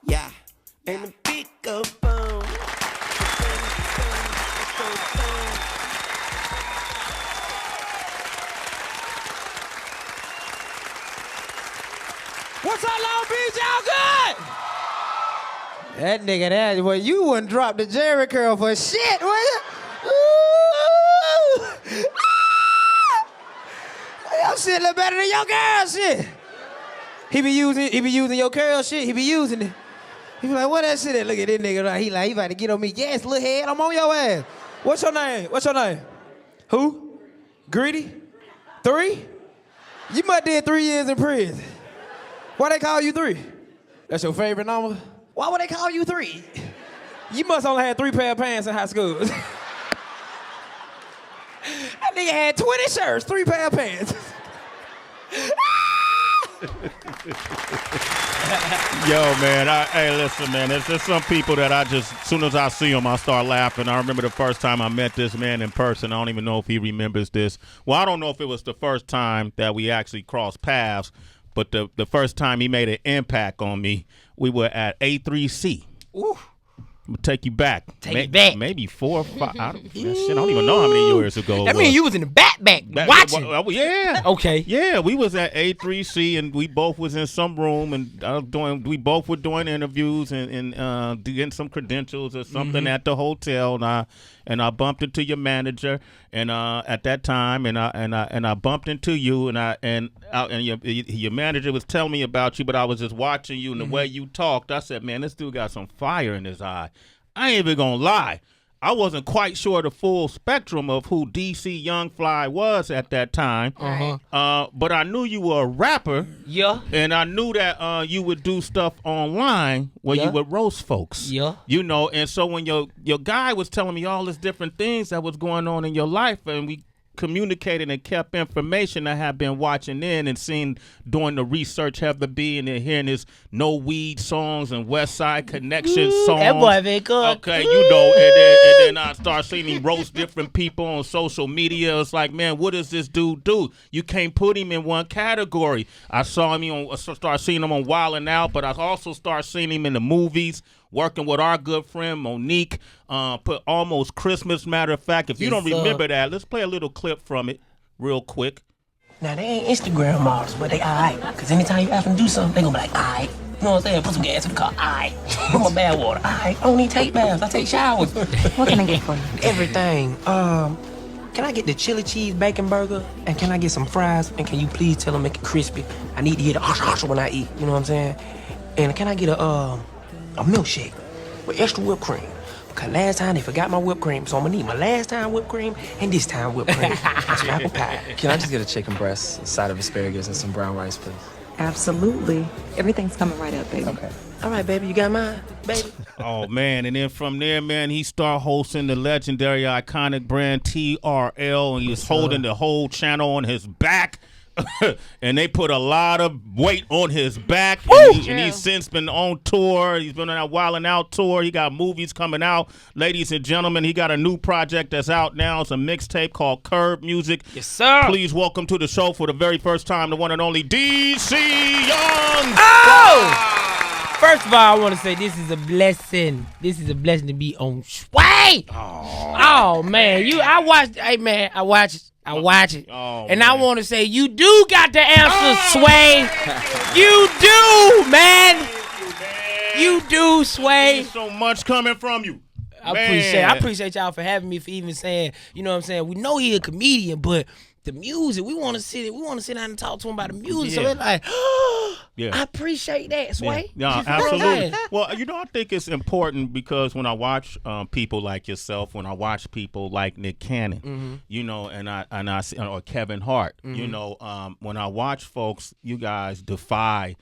Yeah. And the beat go boom. What's up, Long Beach? Y'all good? That nigga, that well, you wouldn't drop the Jerry curl for shit, would you? Ooh. Ah! Your shit look better than your girl shit. He be using your curl shit. He be using it. He be like, what that shit at? Look at this nigga. Right? He about to get on me. Yes, little head, I'm on your ass. What's your name? What's your name? Who? Greedy? 3? You must did 3 years in prison. Why they call you 3? That's your favorite number? Why would they call you 3? You must only had 3 pair of pants in high school. That nigga had 20 shirts, 3 pair of pants. Yo, man, hey, listen, man, there's just some people that I just, as soon as I see them, I start laughing. I remember the first time I met this man in person. I don't even know if he remembers this. Well, I don't know if it was the first time that we actually crossed paths, but the first time he made an impact on me, we were at A3C. Ooh. I'm gonna take you back. You back. Maybe 4 or 5. I don't even know how many years ago. That means you was in the back watching. Yeah. Okay. Yeah, we was at A3C and we both was in some room and we both were doing interviews and getting some credentials or something at the hotel and I bumped into your manager and at that time and I bumped into you and your manager was telling me about you, but I was just watching you and the way you talked. I said, man, this dude got some fire in his eye. I ain't even gonna lie. I wasn't quite sure the full spectrum of who DC Young Fly was at that time. But I knew you were a rapper. Yeah. And I knew that you would do stuff online where you would roast folks. Yeah. You know, and so when your guy was telling me all these different things that was going on in your life and we communicated and kept information, I have been watching in and seeing doing the research Heather B and then hearing his No Weed songs and West Side Connection songs. That boy been good. Okay, you know, and then I start seeing him roast different people on social media. It's like, man, what does this dude do? You can't put him in one category. I saw him start seeing him on Wild 'N Out, but I also start seeing him in the movies. Working with our good friend Monique, put Almost Christmas. Matter of fact, if you don't remember that, let's play a little clip from it real quick. Now, they ain't Instagram models, but they all right. Because anytime you ask them to do something, they gonna be like, all right. You know what I'm saying? Put some gas in the car, all right. Put my bath water, all right. I don't need to take baths, I take showers. What can I get for you? Everything. Can I get the chili cheese bacon burger? And can I get some fries? And can you please tell them make it crispy? I need to hear the hush when I eat, you know what I'm saying? And can I get a milkshake with extra whipped cream? Because last time they forgot my whipped cream, so I'm gonna need my last time whipped cream and this time whipped cream. That's apple pie. Can I just get a chicken breast, a side of asparagus, and some brown rice, please? Absolutely. Everything's coming right up, baby. Okay. All right, baby, you got mine, baby. Oh, man, and then from there, man, he started hosting the legendary, iconic brand TRL, and he was holding the whole channel on his back. And they put a lot of weight on his back. And he's since been on tour. He's been on that Wild 'N Out tour. He got movies coming out. Ladies and gentlemen, he got a new project that's out now. It's a mixtape called Curb Music. Yes, sir. Please welcome to the show for the very first time the one and only DC Young. Oh! First of all, I want to say this is a blessing. This is a blessing to be on Sway. Oh man, I watched it. Oh, and man. I want to say you do got the answer, Sway. You do, man. You do, Sway. There's so much coming from you. I appreciate y'all for having me, for even saying, you know what I'm saying? We know he a comedian, but the music, we want to sit down and talk to him about the music. So it's like, I appreciate that, Sway. Yeah, absolutely. Well, I think it's important because when I watch people like yourself, when I watch people like Nick Cannon, and I see, or Kevin Hart, when I watch folks, you guys defy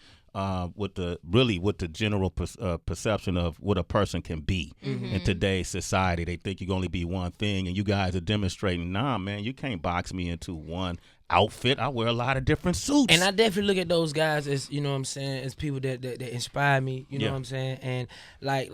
with the general perception of what a person can be in today's society. They think you can only be one thing, and you guys are demonstrating, nah, man, you can't box me into one outfit. I wear a lot of different suits. And I definitely look at those guys as, you know what I'm saying, as people that inspire me, you know what I'm saying? And like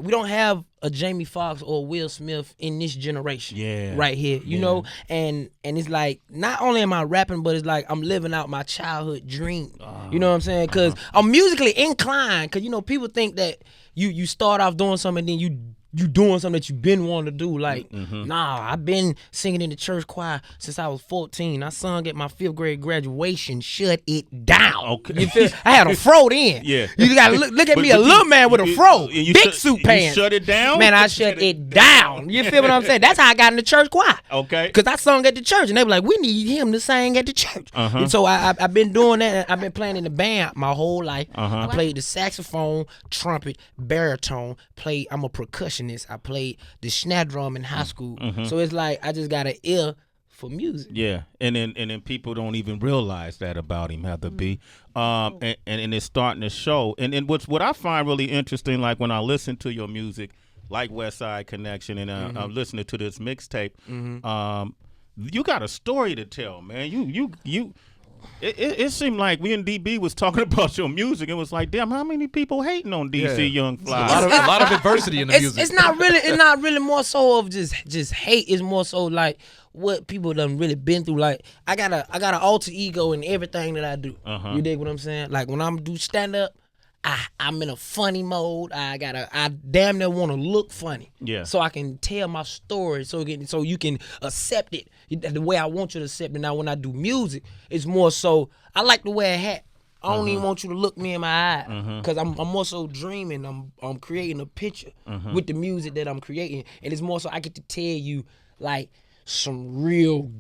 we don't have a Jamie Foxx or Will Smith in this generation right here, you know? And it's like, not only am I rapping, but it's like I'm living out my childhood dream. You know what I'm saying? Because I'm musically inclined, because, you know, people think that you start off doing something and then you doing something that you've been wanting to do. Like, nah, I've been singing in the church choir since I was 14. I sung at my 5th grade graduation. Shut it down. Okay. You feel? I had a fro then. Yeah. You gotta look at me, a little man with a fro, big suit pants. You shut it down? Man, I shut it down. You feel what I'm saying? That's how I got in the church choir. Okay. Because I sung at the church, and they were like, we need him to sing at the church. And so I've been doing that. I've been playing in the band my whole life. I played the saxophone, trumpet, baritone. I'm a percussionist. I played the snare drum in high school. So it's like I just got an ear for music. Yeah, and then people don't even realize that about him, Heather B. And it's starting to show. And what I find really interesting, like when I listen to your music, like West Side Connection, and I'm listening to this mixtape, you got a story to tell, man. It seemed like we and DB was talking about your music. It was like, damn, how many people hating on DC Young Fly? A lot of adversity in the music. It's not really more so of just hate. It's more so like what people done really been through. Like I got an alter ego in everything that I do. You dig what I'm saying? Like when I'm do stand up, I'm in a funny mode. I damn near want to look funny. Yeah. So I can tell my story. So you can accept it the way I want you to accept it. Now when I do music, it's more so I like to wear a hat. I don't even want you to look me in my eye, because I'm more so dreaming. I'm creating a picture with the music that I'm creating, and it's more so I get to tell you like some real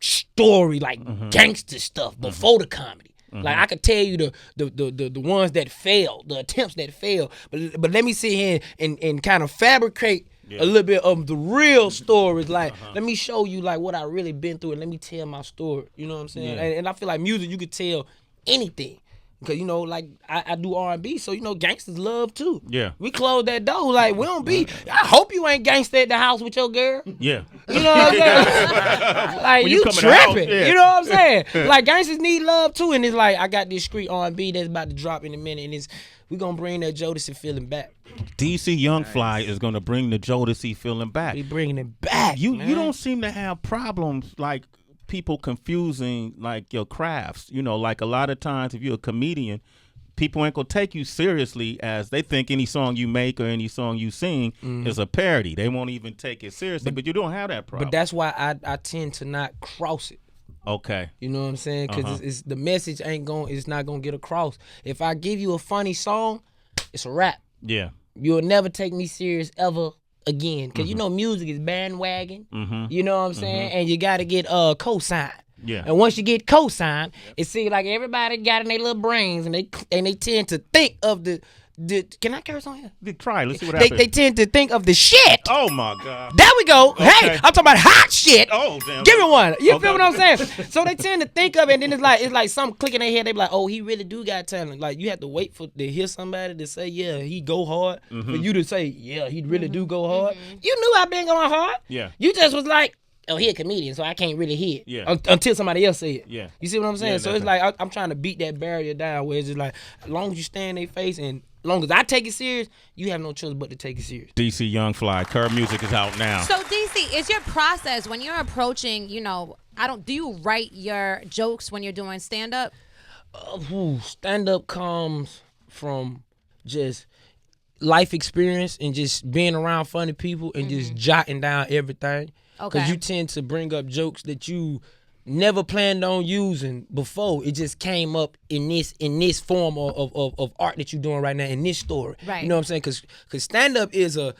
story, like gangster stuff before the comedy. Like I could tell you the ones that failed, the attempts that failed, but let me sit here and kind of fabricate a little bit of the real stories. Like let me show you like what I really been through, and let me tell my story. You know what I'm saying? And I feel like music, you could tell anything. Because, you know, like, I do R&B, so, you know, gangsters love, too. Yeah. We close that door. Like, we don't be... I hope you ain't gangster at the house with your girl. Yeah. You know what I'm saying? Like, When you come in the tripping. house, You know what I'm saying? Like, gangsters need love, too. And it's like, I got this street R&B that's about to drop in a minute, and we going to bring that Jodeci feeling back. DC Young Fly is going to bring the Jodeci feeling back. We bringing it back, You man. don't seem to have problems, like, people confusing, like, your crafts. You know, like, a lot of times if you're a comedian, people ain't gonna take you seriously, as they think any song you make or any song you sing is a parody. They won't even take it seriously, but you don't have that problem. But that's why I tend to not cross it. Okay. You know what I'm saying? Because it's the message it's not gonna get across. If I give you a funny song, it's a rap. Yeah. You'll never take me serious ever again. Because you know music is bandwagon. You know what I'm saying? And you gotta get co-signed. Yeah. And once you get co-signed, it seems like everybody got in their little brains, and they tend to think of the can I curse on here? Try. Let's see what happens. They tend to think of the shit. Oh my God. There we go. Okay. Hey, I'm talking about hot shit. Oh damn. Give me one. You Okay. feel what I'm saying? So they tend to think of it, and then it's like something clicking in their head. They be like, oh, he really do got talent. Like you have to wait to hear somebody to say, yeah, he go hard, for you to say, yeah, he really do go hard. You knew I been going hard. Yeah. You just was like, oh, he a comedian, so I can't really hear it. Yeah. Until somebody else say it. Yeah. You see what I'm saying? Yeah, So it's like I'm trying to beat that barrier down, where it's just like, as long as you stay in their face and as long as I take it serious, you have no choice but to take it serious. DC Young Fly, Curb Music is out now. So DC, is your process when you're approaching, you know, do you write your jokes when you're doing stand up? Stand up comes from just life experience and just being around funny people and just jotting down everything. Okay. Because you tend to bring up jokes that you never planned on using before. It just came up in this form of art that you're doing right now, in this story. Right. You know what I'm saying? Because stand up is a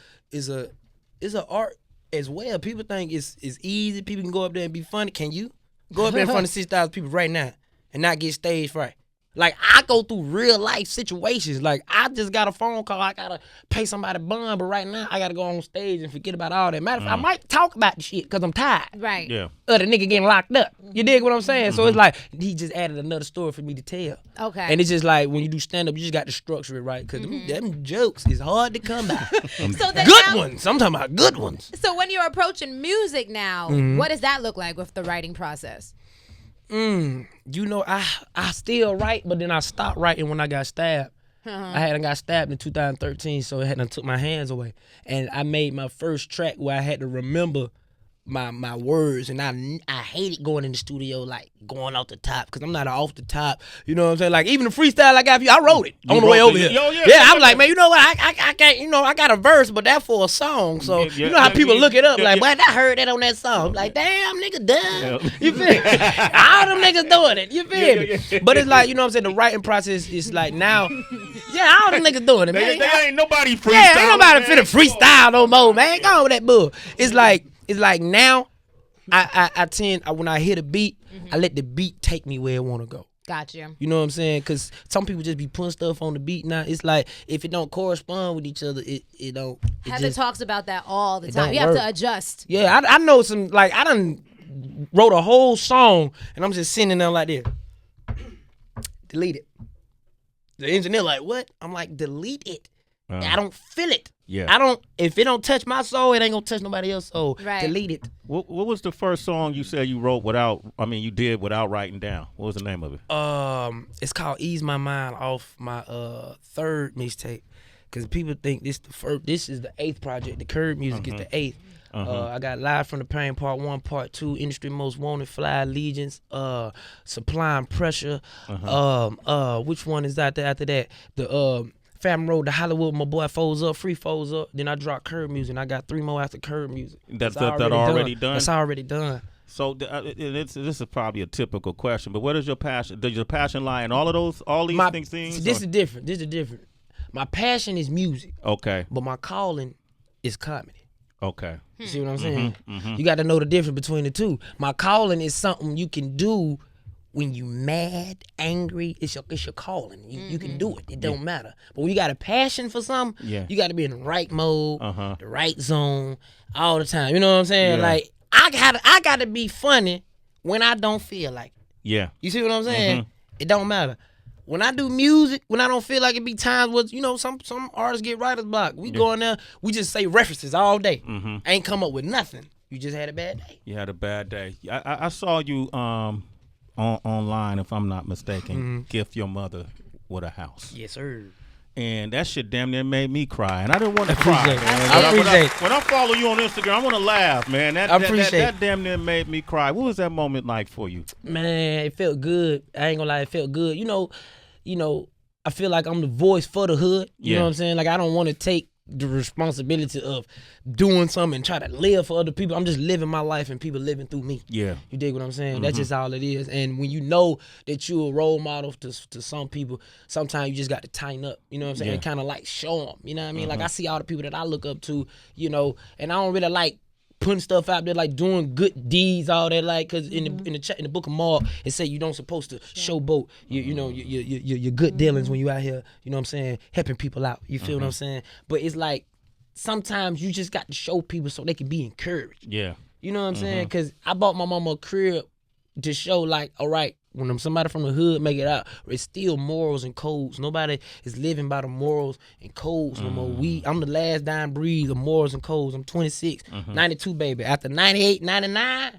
art as well. People think it's easy. People can go up there and be funny. Can you go up there in front of 6,000 people right now and not get stage fright? Like, I go through real life situations. Like, I just got a phone call. I gotta pay somebody bun, but right now I gotta go on stage and forget about all that. Matter of fact, I might talk about the shit because I'm tired. Right. Yeah. Of the nigga getting locked up. You dig what I'm saying? So it's like, he just added another story for me to tell. Okay. And it's just like, when you do stand up, you just got to structure it right. Because them jokes is hard to come by. So then Good now- ones. I'm talking about good ones. So when you're approaching music now, what does that look like with the writing process? You know, I still write, but then I stopped writing when I got stabbed. I got stabbed in 2013, so it hadn't took my hands away. And I made my first track where I had to remember my words, and I hated going in the studio like going off the top because I'm not an off the top. You know what I'm saying? Like even the freestyle I got for you, I wrote it on the way over here. I'm like, man, you know what? I can't. You know, I got a verse, but that's for a song. So you know how people look it up like, boy, I heard that on that song. Like, damn, nigga, done. You feel me? All them niggas doing it. You feel me? But it's like, you know what I'm saying? The writing process is like now. Yeah, all them niggas doing it, man. They ain't nobody freestyle. Yeah, ain't nobody finna freestyle no more, man. Go on with that bull. It's like now, I tend when I hit a beat, I let the beat take me where it want to go. Gotcha. You know what I'm saying? Because some people just be putting stuff on the beat now. It's like if it don't correspond with each other, it don't. Heather talks about that all the it time. don't You have work. to adjust. Yeah, I know some, like I done wrote a whole song and I'm just sitting there like this. Delete it. The engineer like, what? I'm like, delete it. I don't feel it. Yeah. If it don't touch my soul, it ain't gonna touch nobody else's soul. Right. Delete it. What was the first song you said you wrote you did without writing down? What was the name of it? It's called Ease My Mind off my third mixtape. Cause people think this is the 8th project. The Curb Music is the 8th. I got Live from the Pain Part 1, Part 2, Industry Most Wanted, Fly Allegiance, Supplying Pressure. Which one is out there after that? The Family Road to Hollywood, my boy Folds Up, Free Folds Up. Then I dropped Curb Music. I got 3 more after Curb Music. That's already done? That's already done. So this is probably a typical question, but what is your passion? Does your passion lie in all these things? This is different. My passion is music. Okay. But my calling is comedy. Okay. You see what I'm saying? You got to know the difference between the two. My calling is something you can do when you mad, angry. It's your calling. You can do it. It don't matter. But when you got a passion for something, you got to be in the right mode, the right zone, all the time. You know what I'm saying? Yeah. Like I got to be funny when I don't feel like it. Yeah. You see what I'm saying? It don't matter. When I do music, when I don't feel like it, be times where, you know, some artists get writer's block. We go in there, we just say references all day. Ain't come up with nothing. You just had a bad day. You had a bad day. I saw you online, if I'm not mistaken, gift your mother with a house. Yes, sir. And that shit damn near made me cry. And I didn't want to cry. Appreciate it. I appreciate it. When I follow you on Instagram, I want to laugh, man. That damn near made me cry. What was that moment like for you? Man, it felt good. I ain't gonna lie, it felt good. You know, I feel like I'm the voice for the hood. You know what I'm saying? Like I don't want to take the responsibility of doing something and try to live for other people. I'm just living my life and people living through me. Yeah. You dig what I'm saying? That's just all it is. And when you know that you're a role model to some people, sometimes you just got to tighten up. You know what I'm saying? And kind of like show them. You know what I mean? Like I see all the people that I look up to, you know, and I don't really like putting stuff out there, like doing good deeds, all that, like, cause in the book of Mark, it say you don't supposed to showboat your good dealings when you out here. You know what I'm saying? Helping people out. You feel what I'm saying? But it's like sometimes you just got to show people so they can be encouraged. Yeah. You know what I'm saying? Cause I bought my mama a crib to show, like, all right, when somebody from the hood make it out, it's still morals and codes. Nobody is living by the morals and codes no more. I'm the last dying breed of morals and codes. I'm 26, 92, baby. After 98, 99,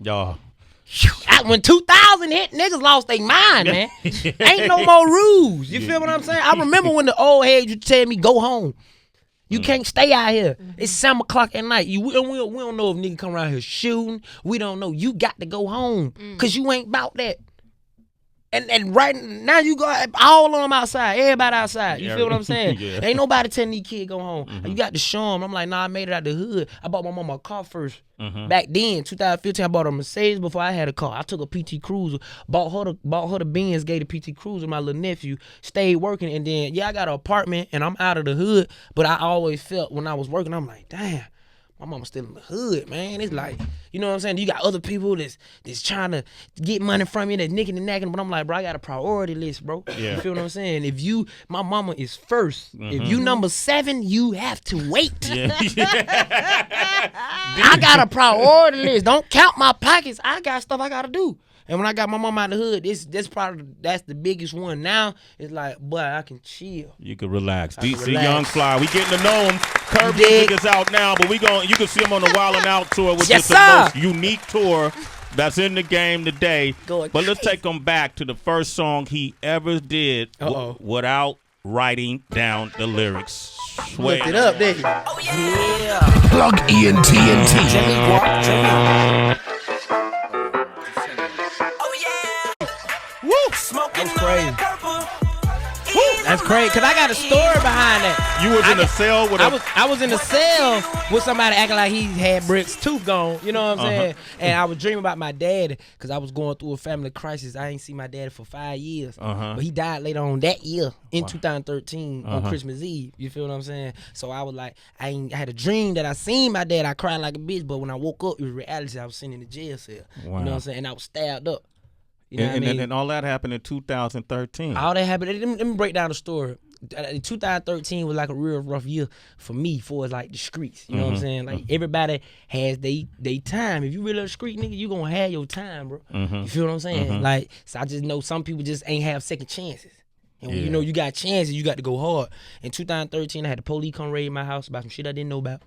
when 2000 hit, niggas lost their mind, man. Ain't no more rules. You feel what I'm saying? I remember when the old heads used to tell me, go home. You can't stay out here. It's 7 o'clock at night. We don't know if nigga come around here shooting. We don't know. You got to go home because you ain't about that. And right now you got all of them outside. Everybody outside. You feel what I'm saying? Ain't nobody telling these kids go home. You got to show them. I'm like, nah, I made it out the hood. I bought my mama a car first. Back then, 2015, I bought a Mercedes before I had a car. I took a PT Cruiser, bought her the Benz, gave the PT Cruiser my little nephew, stayed working, and then, I got an apartment, and I'm out of the hood, but I always felt when I was working, I'm like, damn, my mama's still in the hood, man. It's like, you know what I'm saying? You got other people that's trying to get money from you, that's nicking and knacking, but I'm like, bro, I got a priority list, bro. You feel what I'm saying? My mama is first. If you number 7, you have to wait. I got a priority list. Don't count my pockets. I got stuff I gotta do. And when I got my mama out of the hood, that's the biggest one. Now it's like, boy, I can chill. You can relax. DC Young Fly, we getting to know him. Curb Music is out now, but you can see him on the Wild 'N Out tour, which is the most unique tour that's in the game today. Going But let's crazy. take him back to the first song he ever did without writing down the lyrics. Sway. Looked it up, did you? Oh yeah. Plug in TNT. Jimmy Guap, Jimmy. Oh yeah. Woo! Smoking That's crazy. on that purple. That's crazy, cause I got a story behind that. You was in a cell with I was in a cell with somebody acting like he had Brick's tooth gone. You know what I'm saying? And I was dreaming about my dad because I was going through a family crisis. I ain't seen my dad for 5 years, but he died later on that year in 2013 on Christmas Eve. You feel what I'm saying? So I was like, I had a dream that I seen my dad. I cried like a bitch, but when I woke up, it was reality. I was sitting in the jail cell. Wow. You know what I'm saying? And I was stabbed up. You know what I and, mean? and all that happened in 2013. All that happened. Let me break down the story. 2013 was like a real rough year for me for like the streets. You know what I'm saying? Like everybody has they time. If you really a street nigga, you gonna have your time, bro. You feel what I'm saying? Like, so I just know some people just ain't have second chances. And when you know you got chances, you got to go hard. In 2013, I had the police come raid my house about some shit I didn't know about.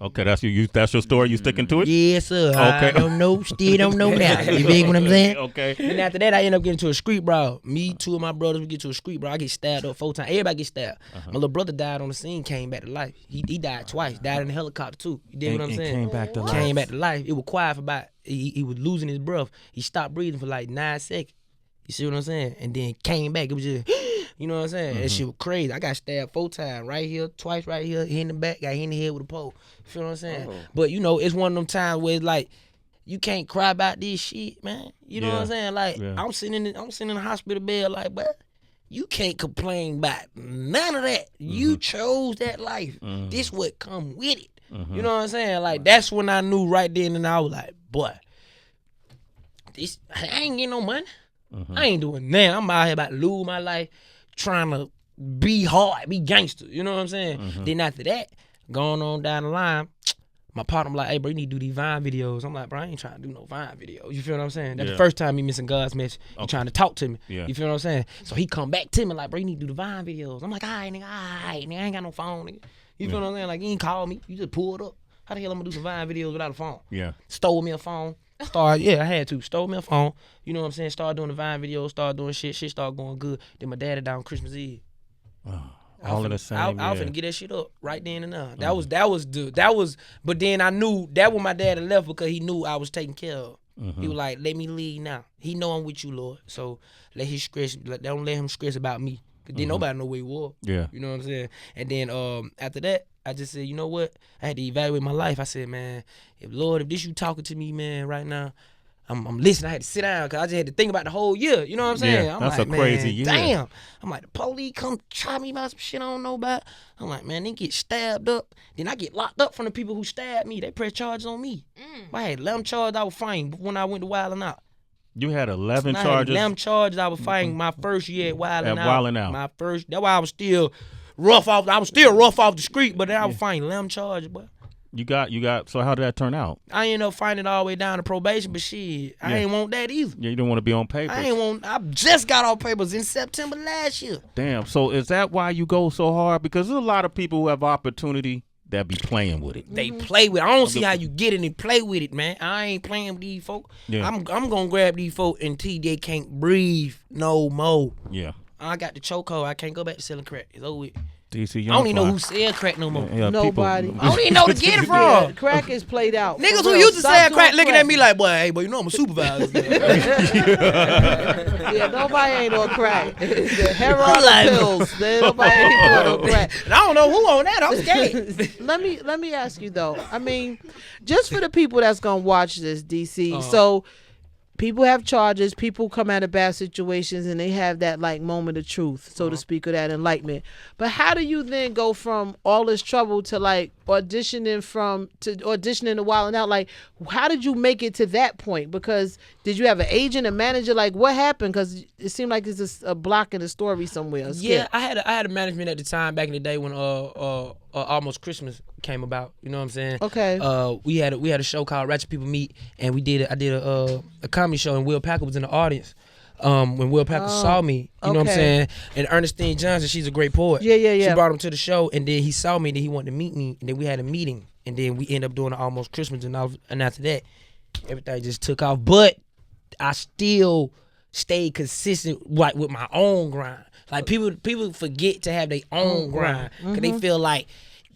Okay, that's that's your story. You sticking to it? Yes, sir. I Okay. don't know. Still don't know now. You dig what I'm saying? Okay. And after that, I end up getting to a street brawl. Me, 2 of my brothers, we get to a street brawl. I get stabbed up 4 times. Everybody get stabbed. My little brother died on the scene, came back to life. He died twice. Died in a helicopter too. You dig what I'm saying? Came back to life. Came back to life. It was quiet for about. He was losing his breath. He stopped breathing for like 9 seconds. You see what I'm saying? And then came back. It was just, you know what I'm saying? That shit was crazy. I got stabbed 4 times. Right here, twice right here, hit in the back, got hit in the head with a pole. You feel what I'm saying? But you know, it's one of them times where it's like, you can't cry about this shit, man. You know what I'm saying? Like, I'm sitting in the hospital bed like, but you can't complain about none of that. You chose that life. This what come with it. You know what I'm saying? Like, that's when I knew right then and I was like, boy, this I ain't getting no money. I ain't doing nothing. I'm out here about to lose my life trying to be hard, be gangster. You know what I'm saying? Then after that, going on down the line, my partner was like, hey, bro, you need to do these Vine videos. I'm like, bro, I ain't trying to do no Vine videos. You feel what I'm saying? That's the first time he missing God's message. He trying to talk to me. You feel what I'm saying? So he come back to me like, bro, you need to do the Vine videos. I'm like, all right, nigga, I ain't got no phone, nigga. You feel what I'm saying? Like, you ain't call me. You just pulled up. How the hell I'm going to do some Vine videos without a phone? Yeah. Stole me a phone. I had to. Stole me a phone. You know what I'm saying? Started doing the Vine videos, started doing shit. Shit started going good. Then my daddy died on Christmas Eve. All in the same I was finna get that shit up right then and there. That was. But then I knew that when my daddy left because he knew I was taken care of. He was like, let me leave now. He know I'm with you, Lord. So don't let him stress about me. Cause then nobody know where he was. Yeah. You know what I'm saying? And then after that, I just said, you know what? I had to evaluate my life. I said, man, if this you talking to me, man, right now, I'm listening. I had to sit down because I just had to think about the whole year. You know what I'm saying? Yeah, I'm that's like, a crazy year. Damn. I'm like, the police come try me about some shit I don't know about. I'm like, man, they get stabbed up. Then I get locked up from the people who stabbed me. They press charges on me. I had 11 charges I was fighting when I went to Wildin' Out. You had 11 I had charges. 11 charges I was fighting my first year at Wildin' Out. Wildin' Out. My first. That's why I was still rough off. I was still rough off the street, but then I was fighting 11 charges, boy. You got. So how did that turn out? I ended up finding it all the way down to probation, but shit, I ain't want that either. Yeah, you didn't want to be on papers. I just got off papers in September last year. Damn. So is that why you go so hard? Because there's a lot of people who have opportunity that be playing with it. They play with it. I don't see how you get it and play with it, man. I ain't playing with these folk. Yeah. I'm gonna grab these folk until they can't breathe no more. Yeah. I got the chokehold. I can't go back to selling crack. It's over with. DC I don't even know who sell crack no more. Yeah, Nobody. people- I don't even know to get it from. Yeah, crack is played out. Niggas For who real. used to Stop sell doing crack looking at me like, boy, hey, boy, you know I'm a supervisor. Yeah, nobody ain't on crack. The heroin like- pills. Nobody ain't on crack. And I don't know who on that. I'm scared. Let me ask you though. I mean, just for the people that's gonna watch this, DC. So people have charges. People come out of bad situations, and they have that like moment of truth, so to speak, or that enlightenment. But how do you then go from all this trouble to like auditioning to Wild 'N Out? Like, how did you make it to that point? Because did you have an agent, a manager? Like, what happened? Because it seemed like it's a block in the story somewhere. a Yeah, skip. I had a management at the time back in the day when Almost Christmas came about. You know what I'm saying? Okay. We had a show called Ratchet People Meet, and I did a comedy show, and Will Packer was in the audience. When Will Packer saw me, you know what I'm okay. saying? And Ernestine Johnson, she's a great poet. Yeah. She brought him to the show, and then he saw me, and then he wanted to meet me, and then we had a meeting, and then we ended up doing Almost Christmas, and after that, everything just took off. But I still stayed consistent like with my own grind. Like people forget to have their own grind because they feel like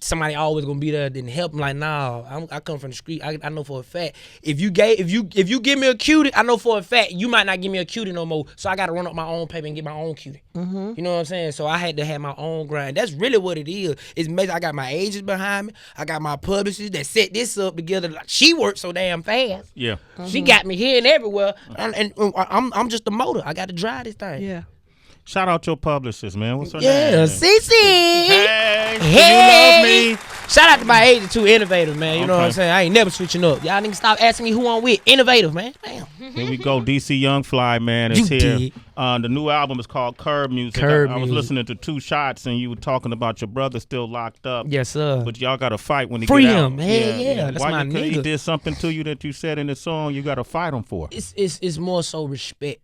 somebody always gonna be there and help them. Like, nah, I come from the street. I know for a fact if you give me a cutie, I know for a fact you might not give me a cutie no more. So I gotta run up my own paper and get my own cutie. You know what I'm saying? So I had to have my own grind. That's really what it is. It's amazing. I got my agents behind me. I got my publicist that set this up together. Like, she worked so damn fast. Yeah. She got me here and everywhere, and I'm just a motor. I got to drive this thing. Yeah. Shout out your publicist, man. What's her name? Yeah, Cece. Hey, Hey. you love me. Shout out to my agent too, Innovative, man. You know what I'm Okay. saying? I ain't never switching up. Y'all niggas stop asking me who I'm with. Innovative, man. Damn. Here we go. DC Young Fly, man, is You here. did. The new album is called Curb Music. Curb I was Music. listening to 2 Shots, and you were talking about your brother still locked up. Yes, sir. But y'all got to fight when he Free get out. him. Hell yeah. That's Why my you, 'cause He nigga. did something to you that you said in the song. You got to fight him for. It's more so respect.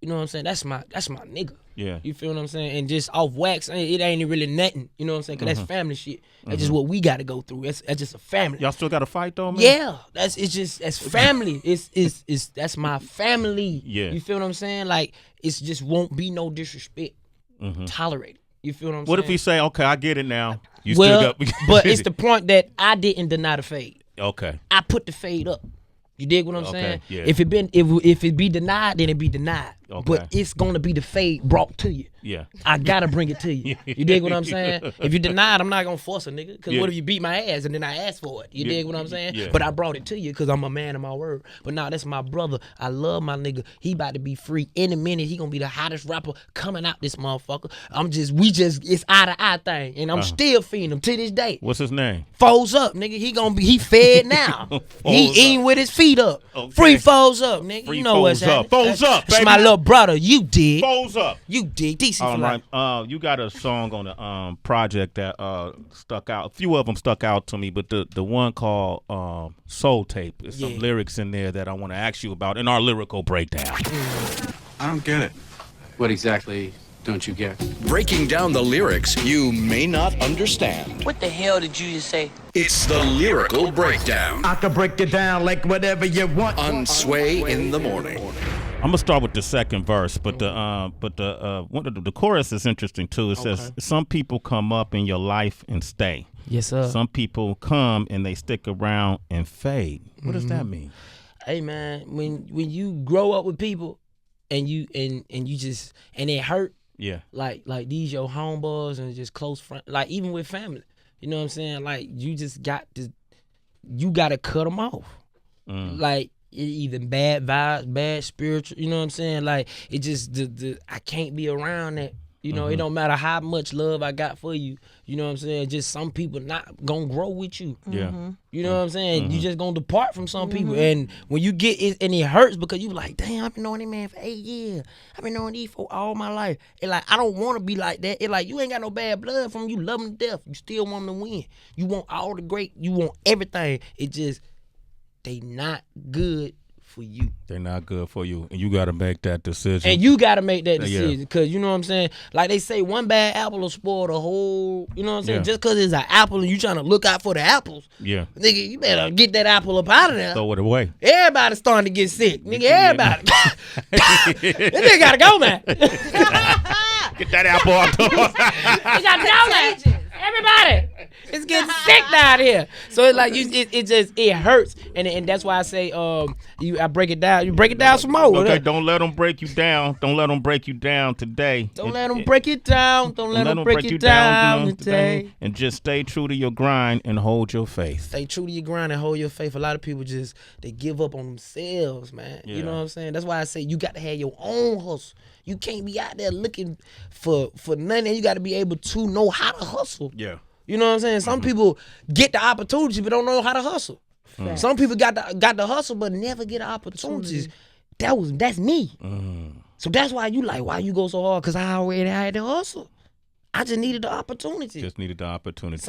You know what I'm saying? That's my nigga. Yeah. You feel what I'm saying? And just off wax, it ain't really nothing. You know what I'm saying? Because that's family shit. That's just what we got to go through. That's just a family. Y'all still got to fight though, man? Yeah, that's family. That's my family. Yeah. You feel what I'm saying? Like, it's just won't be no disrespect tolerated. You feel what I'm saying? What if he say, okay, I get it now? You well, still got but it's the point that I didn't deny the fade. Okay. I put the fade up. You dig what I'm Okay, saying? yeah. If it be denied, then it be denied. Okay. But it's gonna be the fade brought to you. Yeah. I gotta bring it to you. You dig what I'm saying? If you deny it, I'm not gonna force a nigga. Cause Yeah. what if you beat my ass and then I ask for it? You dig what I'm saying? Yeah. But I brought it to you because I'm a man of my word. But nah, that's my brother. I love my nigga. He about to be free in a minute. He gonna be the hottest rapper coming out this motherfucker. It's eye to eye thing, and I'm still feeding him to this day. What's his name? Foes up, nigga. He fed now. He Foes eating with his feet up. Okay. Free foes up, nigga. Free you know what's foes up. happening. Foes up, That's baby. my little brother. You dig. Foes up. You dig. DC for All life. right. You got a song on the project that stuck out. A few of them stuck out to me, but the one called Soul Tape. There's some lyrics in there that I want to ask you about in our lyrical breakdown. I don't get it. What exactly don't you get? Breaking down the lyrics you may not understand. What the hell did you just say? It's the Lyrical Breakdown I can break it down like whatever you want. on Sway in the Morning. I'm gonna start with the second verse, but the chorus is interesting too. It says some people come up in your life and stay. Yes, sir. Some people come and they stick around and fade. What does that mean? Hey man, when you grow up with people and you just and it hurt, Yeah. like these your homeboys and just close friends, like even with family, you know what I'm saying? Like you gotta cut them off. Like either bad vibes, bad spiritual, you know what I'm saying? Like it just I can't be around that. You know, it don't matter how much love I got for you. You know what I'm saying? Just some people not gonna grow with you. Yeah. You know what I'm saying? You just gonna depart from some people. And when you get it, and it hurts because you like, damn, I've been knowing this man for 8 years. I've been knowing these for all my life. And like, I don't want to be like that. It like, you ain't got no bad blood from him. You love him to death. You still want him to win. You want all the great. You want everything. It just, they not good for you. They're not good for you, and you got to make that decision. And you got to make that Yeah. decision because, you know what I'm saying? Like they say, one bad apple will spoil the whole, you know what I'm saying? Yeah. Just because it's an apple and you trying to look out for the apples, Yeah. nigga, you better get that apple up out of there. Throw it away. Everybody's starting to get sick. Nigga, everybody. This nigga got to go, man. Get that apple out the We got to go, man. Everybody. It's getting sick down here. So it's like, it hurts. And that's why I say, I break it down. You break it down some more. Okay, don't let them break you down. Don't let them break you down today. Don't let them break it down. Don't let them break it down today. And just stay true to your grind and hold your faith. Stay true to your grind and hold your faith. A lot of people they give up on themselves, man. You know what I'm saying? That's why I say you got to have your own hustle. You can't be out there looking for nothing. You got to be able to know how to hustle. Yeah. You know what I'm saying? Some people get the opportunity but don't know how to hustle. Some people got the hustle but never get the opportunities. That's me. So that's why why you go so hard? Because I already had the hustle. I just needed the opportunity. Just needed the opportunity.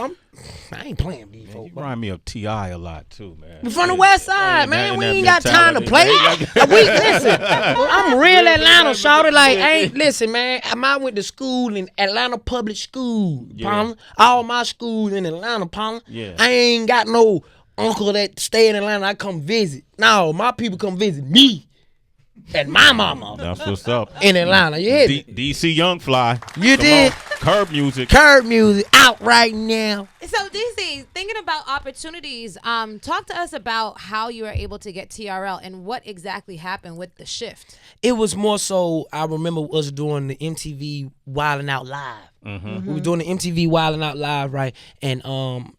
I ain't playing with these You folks. remind me of T.I. a lot too, man. We from the West Side, man. We ain't got time to play. Listen, I'm real Atlanta, shawty. Like, listen, man. I went to school in Atlanta Public School, Yeah. Palmer. All my schools in Atlanta, Palmer. Yeah. I ain't got no uncle that stay in Atlanta, I come visit. No, my people come visit me and my mama. That's what's up. In Atlanta, you hear me? DC Young Fly. You did. Curb music. Curb music out right now. So DC, thinking about opportunities, talk to us about how you were able to get TRL and what exactly happened with the shift. It was more so, I remember us doing the MTV Wildin' Out Live. Mm-hmm. We were doing the MTV Wildin' Out Live, right? And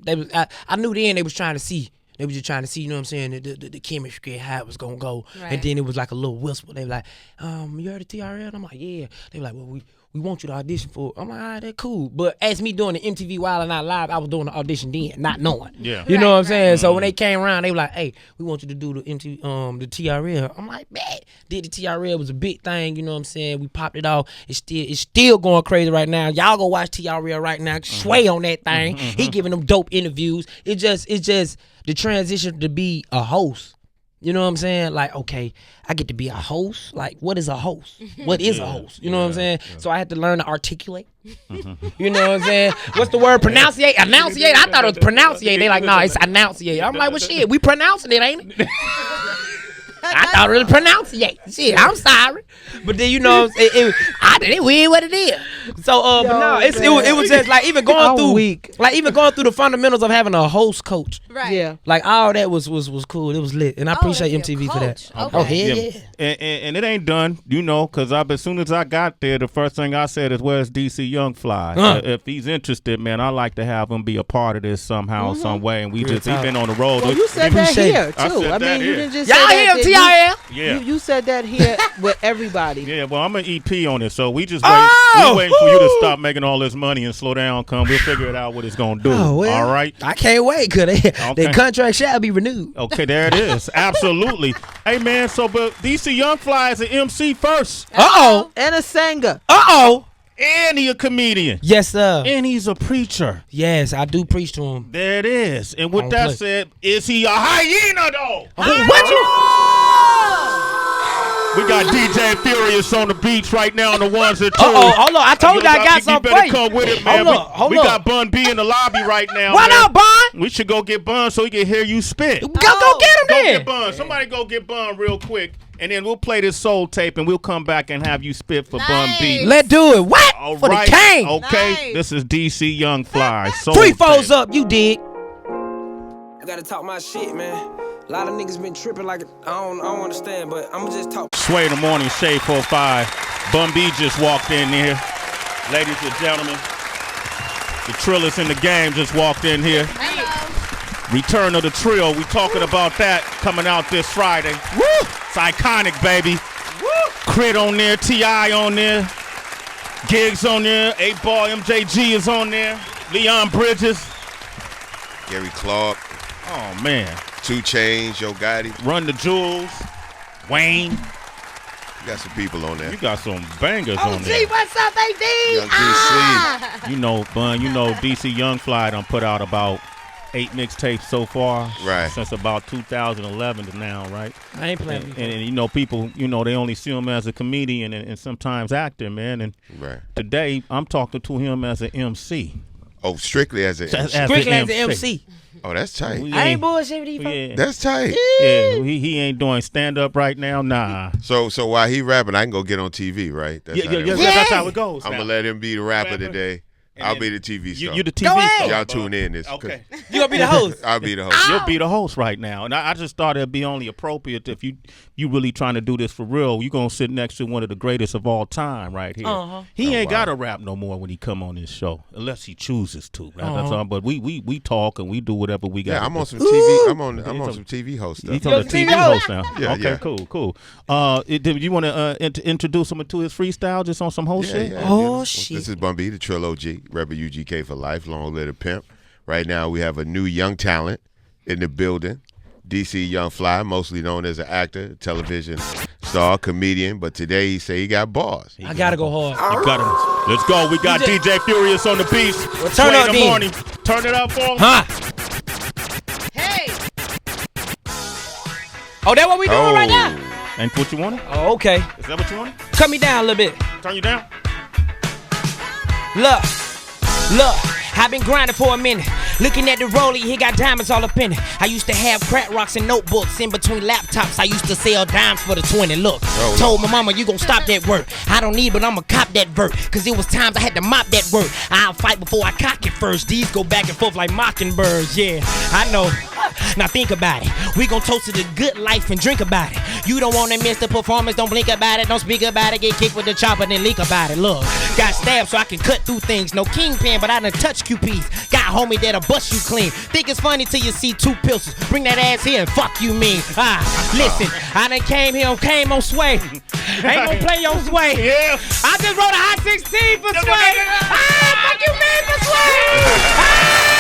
they was, I knew then they was trying to see. They was just trying to see, you know what I'm saying, the chemistry, how it was going to go. Right. And then it was like a little whisper. They were like, you heard of TRL? And I'm like, yeah. They were like, well, we want you to audition for it. I'm like, all right, that's cool. But as me doing the MTV Wild and Out Live, I was doing the audition then, not knowing. Yeah. You know what I'm saying? So when they came around, they were like, hey, we want you to do the the TRL. I'm like, man, did the TRL. It was a big thing, you know what I'm saying? We popped it off. It's still going crazy right now. Y'all go watch TRL right now. Sway on that thing. He giving them dope interviews. It's just the transition to be a host. You know what I'm saying? Like, okay, I get to be a host. Like, what is a host? What is a host? You know what I'm saying? Yeah. So I had to learn to articulate. You know what I'm saying? What's the word? Pronunciate? Enunciate? I thought it was pronunciate. They like, no, it's enunciate. I'm like, well, shit, we pronouncing it, ain't it? I thought it was pronunciate. Shit, I'm sorry. But then, you know, it weird what it is. So, but no, it was just like even going through the fundamentals of having a host coach. Right. Yeah. Like all that was cool. It was lit, and I appreciate MTV for that. Okay. Oh hell yeah. And it ain't done, you know, because as soon as I got there, the first thing I said is, "Where's DC Young Fly? If he's interested, man, I'd like to have him be a part of this somehow, some way." And he been on the road. Well, you said that here too. I mean, you didn't just say that. TRL. Yeah. You said that here with everybody. Yeah, well, I'm an EP on it, so we just we waiting for you to stop making all this money and slow down. We'll figure it out what it's gonna do. Oh, well, all right. I can't wait because the contract shall be renewed. Okay, there it is. Absolutely. Hey man, so but DC Young Fly is an MC first. And a singer. And he a comedian. Yes, sir. And he's a preacher. Yes, I do preach to him. There it is. And with that said, is he a hyena though? What you? We got DJ Furious on the beach right now on the ones and twos. Hold on. I told you I got something for you. You better come with it, man. We got Bun B in the lobby right now. What up, Bun? We should go get Bun so he can hear you spit. Go get him then. Go get Bun. Somebody go get Bun real quick. And then we'll play this soul tape and we'll come back and have you spit for Bun B. Let's do it. What? All for right. the king. Okay. Nice. This is DC Young Fly. Soul 3 foes tape. up. You dig. I gotta talk my shit, man. A lot of niggas been tripping like I don't understand, but I'ma just talk. Sway in the morning, Shade 45. Bun B just walked in here. Ladies and gentlemen, the Trillers in the game just walked in here. Hello. Return of the Trill. We talking about that coming out this Friday. Woo! It's iconic, baby. Woo! Crit on there, T.I. on there, Gigs on there, 8-Ball MJG is on there, Leon Bridges, Gary Clark. Oh man. 2 Chainz, Yo Gotti. Run the Jewels, Wayne. You got some people on there. You got some bangers on there. Gee, what's up, AD? Young DC. You know, Bun, DC Young Fly done put out about 8 mixtapes so far. Right. Since about 2011 to now, right? I ain't playing. And you know, people, you know, they only see him as a comedian and sometimes actor, man. And today, I'm talking to him as an MC. Oh, strictly as an MC. Strictly as an MC. Oh, that's tight. I ain't bullshit with these folks. Yeah. That's tight. Yeah, he ain't doing stand up right now. Nah. So while he rapping, I can go get on TV, right? That's that's how it goes. I'm gonna let him be the rapper today. I'll be the TV star. You the TV star. Y'all tune in. Okay. You gonna be the host? I'll be the host. You'll be the host right now. And I just thought it'd be only appropriate if you really trying to do this for real. You gonna sit next to one of the greatest of all time right here. He ain't gotta rap no more when he come on this show, unless he chooses to. Right? That's all. But we talk and we do whatever we got. Yeah, I'm on some TV. I'm on some TV host stuff. He's on the TV host now. Yeah, Cool. Do you want to introduce him to his freestyle just on some whole shit? Yeah. Shit. This is Bun B, the Trill OG, Rebel UGK for life, long live the pimp. Right now we have a new young talent in the building. DC Young Fly, mostly known as an actor, television star, comedian, but today he say he got bars. I gotta go hard. You got him. Let's go. We got DJ Furious on the beach. Well, turn up in the morning. Turn it up for him. Hey. Oh, that what we doing right now? Ain't what you wanted? Oh, okay. Is that what you wanted? Cut me down a little bit. Turn you down? Look, I've been grinding for a minute. Looking at the rollie, he got diamonds all up in it. I used to have crack rocks and notebooks in between laptops. I used to sell dimes for the 20. Look, told my mama, you gon' stop that work. I don't need, but I'ma cop that vert. Cause it was times I had to mop that work. I'll fight before I cock it first. These go back and forth like mockingbirds. Yeah, I know. Now think about it. We gon' toast to the good life and drink about it. You don't wanna miss the performance, don't blink about it, don't speak about it, get kicked with the chopper, then leak about it. Look, got stabbed so I can cut through things. No kingpin, but I done touch QPs. Got homie that'll bust you clean. Think it's funny till you see two pistols. Bring that ass here and fuck you mean. Listen, I done came here and came on Sway. Ain't gon' play your Sway. Yeah. I just wrote a hot 16 for Sway. Fuck you mean for Sway.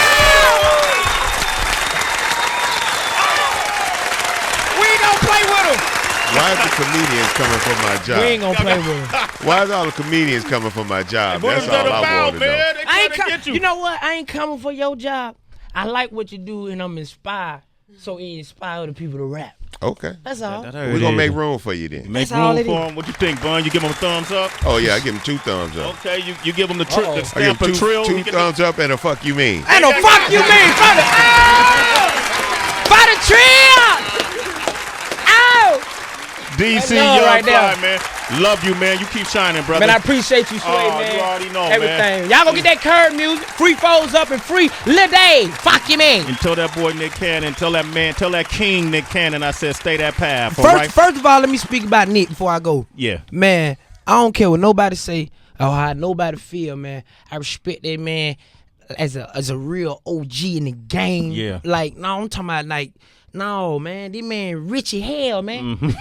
We ain't gon' play with him. Why is the comedians coming for my job? We ain't gonna play with him. Why is all the comedians coming for my job? What That's is that all I about, want to know. man? They I ain't trying to get you know what? I ain't coming for your job. I like what you do and I'm inspired. So it inspire other people to rap. Okay. That's all. We're going to make room for you then. Make That's all room it for is. him. What you think, Bun? You give him a thumbs up? Oh, yeah, I give him 2 thumbs up. Okay, you give him the Uh-oh. the I stamp give of him trill. two He get thumbs up and a fuck you mean. Ain't no fuck you mean. For the trill. Ow. DC, Young Young right Fly, there. man. Love you, man. You keep shining, brother. Man, I appreciate you, Sway, Oh, man. you already know, everything. man. Y'all gonna get that curb music, free foes up and free Lil Dave. Fuck you, man. And tell that boy Nick Cannon, tell that king Nick Cannon, I said stay that path, all right? First of all, let me speak about Nick before I go. Yeah. Man, I don't care what nobody say or how nobody feel, man. I respect that man as a real OG in the game. Yeah. Like, no, I'm talking about like, no, man, this man rich as hell, man.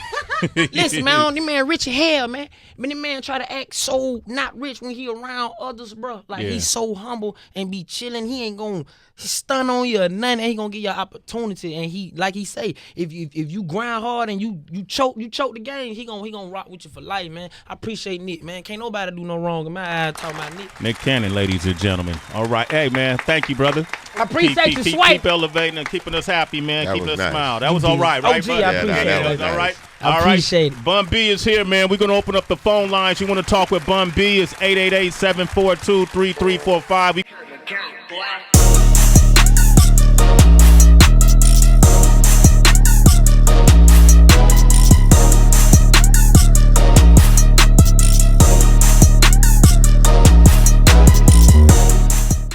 Listen, man, this man rich as hell, man. But this man try to act so not rich when he around others, bro. Like, Yeah. he's so humble and be chilling. He ain't gonna stun on you or nothing. He gonna give you an opportunity. And he, like he say, if you grind hard and you choke the game, he gonna rock with you for life, man. I appreciate Nick, man. Can't nobody do no wrong in my eyes talking about Nick. Nick Cannon, ladies and gentlemen. All right. Hey, man, thank you, brother. I appreciate you, Swipe. Keep elevating and keeping us happy, man. That Keeping was us nice. smile. That was all right, right, OG, brother? I appreciate that it. was All right. I All appreciate right. Bun B is here, man. We're going to open up the phone lines. You want to talk with Bun B? It's 888-742-3345.